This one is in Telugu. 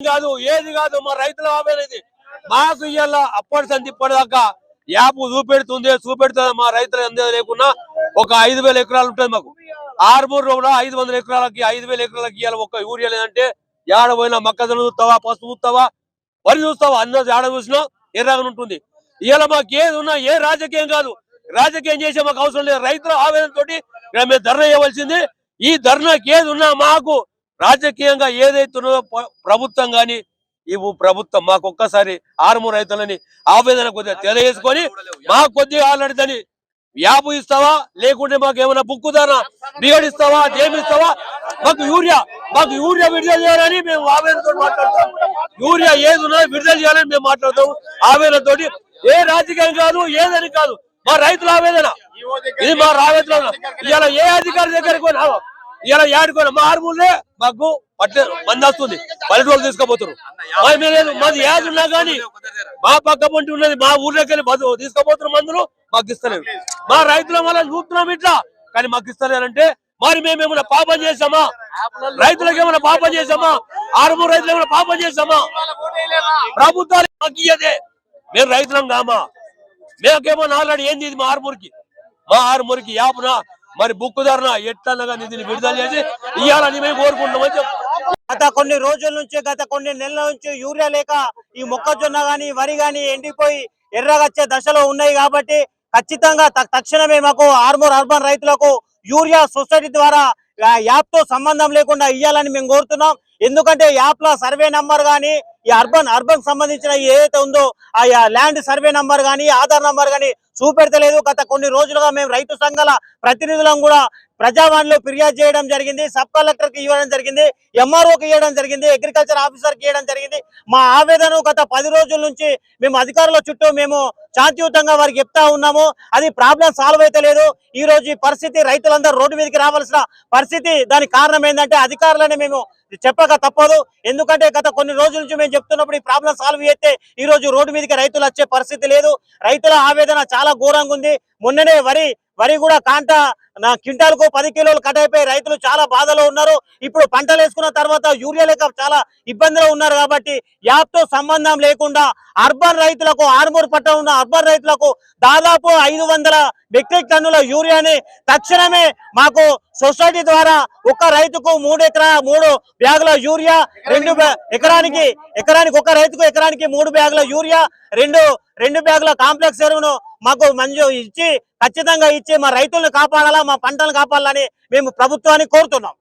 కాదు ఏది కాదు మా రైతుల ఆవేదన మాకు ఇవాళ అప్పటి సంది ఇప్పటిదాకా యాప్ చూపెడుతుంది మా రైతులు ఎందు లేకున్నా ఒక 5,000 ఎకరాలు ఉంటుంది మాకు ఆర్మూర్ 500 ఎకరాలకి 5,000 ఎకరాలకి ఇవాళ ఒక యూరియా లేదంటే ఏడ పోయినా మొక్కజొన్న చూస్తావా పసుపు చూస్తావా వరి చూస్తావా అన్నది ఏడ చూసినా ఎర్రగా ఉంటుంది ఇవాళ మాకు ఏది ఉన్నా ఏ రాజకీయం కాదు రాజకీయం చేసే మాకు అవసరం లేదు రైతుల ఆవేదన తోటి మేము ధర్నా చేయవలసింది ఈ ధర్నాకి ఏది ఉన్నా మాకు రాజకీయంగా ఏదైతున్నదో ప్రభుత్వం గాని ఇవ్వు ప్రభుత్వం మాకు ఒక్కసారి ఆర్మూర్ రైతులని ఆవేదన కొద్దిగా తెలియజేసుకొని మాకు కొద్దిగా ఆల్రెడీ యాప్ ఇస్తావా లేకుంటే మాకు ఏమైనా బుక్కుదానా బిగడిస్తావా దేమిస్తావా మాకు యూరియా విడుదల చేయాలని మేము ఆవేదనతో మాట్లాడతాం యూరియా ఏది ఉన్నా విడుదల చేయాలని మేము మాట్లాడతాం ఆవేదనతో ఏ రాజకీయం కాదు ఏదని కాదు మా రైతుల ఆవేదన ఇది మా ఆవేదన ఇవాళ ఏ అధికారి దగ్గరికి ఇలా ఏడుకోవాలి మా ఆర్మూలే మాకు పట్ల మంది వస్తుంది పల్లెటూరు తీసుకోపోతున్నారు మాది యాజ్ ఉన్నా కానీ మా పక్క పొంటి ఉన్నది మా ఊర్లోకి వెళ్ళి తీసుకోపోతున్న మందులు మాకు ఇస్తలేరు మా రైతుల వల్ల చూస్తున్నాం ఇట్లా కానీ మాకు ఇస్తలేరంటే మరి మేమేమైనా పాపం చేసామా రైతులకు ఏమైనా పాపం చేసామా ఆర్మూర్ రైతులు ఏమైనా పాపం చేసామా ప్రభుత్వాలు మాకు ఇయ్యదే మేము రైతులం కామా మేకేమో ఆల్రెడీ ఏంది ఇది మా ఆర్మూర్కి యాప్నా మరి బుక్ ధరణ ఎట్లనగా నిధిని విడుదల చేసి ఇవ్వాలని మేము కోరుకుంటున్నామని చెప్తాం గత కొన్ని రోజుల నుంచి గత కొన్ని నెలల నుంచి యూరియా లేక ఈ మొక్కజొన్న గాని వరి గాని ఎండిపోయి ఎర్రగచ్చే దశలో ఉన్నాయి కాబట్టి ఖచ్చితంగా తక్షణమే మాకు ఆర్మూర్ అర్బన్ రైతులకు యూరియా సొసైటీ ద్వారా యాప్ తో సంబంధం లేకుండా ఇవ్వాలని మేము కోరుతున్నాం ఎందుకంటే యాప్ లో సర్వే నంబర్ గానీ ఈ అర్బన్ సంబంధించిన ఏదైతే ఉందో ఆ ల్యాండ్ సర్వే నంబర్ గానీ ఆధార్ నంబర్ గానీ చూపెడతలేదు గత కొన్ని రోజులుగా మేము రైతు సంఘాల ప్రతినిధులను కూడా ప్రజావాణిలో ఫిర్యాదు చేయడం జరిగింది సబ్ కలెక్టర్ కి ఇవ్వడం జరిగింది ఎంఆర్ఓకి ఇవ్వడం జరిగింది అగ్రికల్చర్ ఆఫీసర్ కి ఇవ్వడం జరిగింది మా ఆవేదన గత 10 రోజుల నుంచి మేము అధికారుల చుట్టూ మేము శాంతియుతంగా వారికి చెప్తా ఉన్నాము అది ప్రాబ్లం సాల్వ్ అయితే లేదు ఈ రోజు ఈ పరిస్థితి రైతులందరూ రోడ్డు మీదకి రావాల్సిన పరిస్థితి దానికి కారణం ఏంటంటే అధికారులని మేము చెప్పక తప్పదు ఎందుకంటే గత కొన్ని రోజుల నుంచి మేము చెప్తున్నప్పుడు ఈ ప్రాబ్లం సాల్వ్ చేస్తే ఈ రోజు రోడ్డు మీదకి రైతులు వచ్చే పరిస్థితి లేదు రైతుల ఆవేదన చాలా ఘోరంగా ఉంది మొన్ననే వరి కూడా కాంట క్వింటాల్కు 10 కిలోలు కట్ అయిపోయి రైతులు చాలా బాధలో ఉన్నారు ఇప్పుడు పంటలు వేసుకున్న తర్వాత యూరియా లేక చాలా ఇబ్బందిలో ఉన్నారు కాబట్టి యాప్ తో సంబంధం లేకుండా అర్బన్ రైతులకు ఆర్మూర్ పట్టణ ఉన్న అర్బన్ రైతులకు దాదాపు 500 మెట్రిక్ టన్నుల యూరియాని తక్షణమే మాకు సొసైటీ ద్వారా ఒక రైతుకు 3 బ్యాగుల యూరియా ఎకరానికి ఒక రైతుకు ఎకరానికి 3 బ్యాగుల యూరియా రెండు బ్యాగుల కాంప్లెక్స్ ఎరువును మాకు ఖచ్చితంగా ఇచ్చి మా రైతులను కాపాడాలా మా పంటలను కాపాడాలని మేము ప్రభుత్వాన్ని కోరుతున్నాం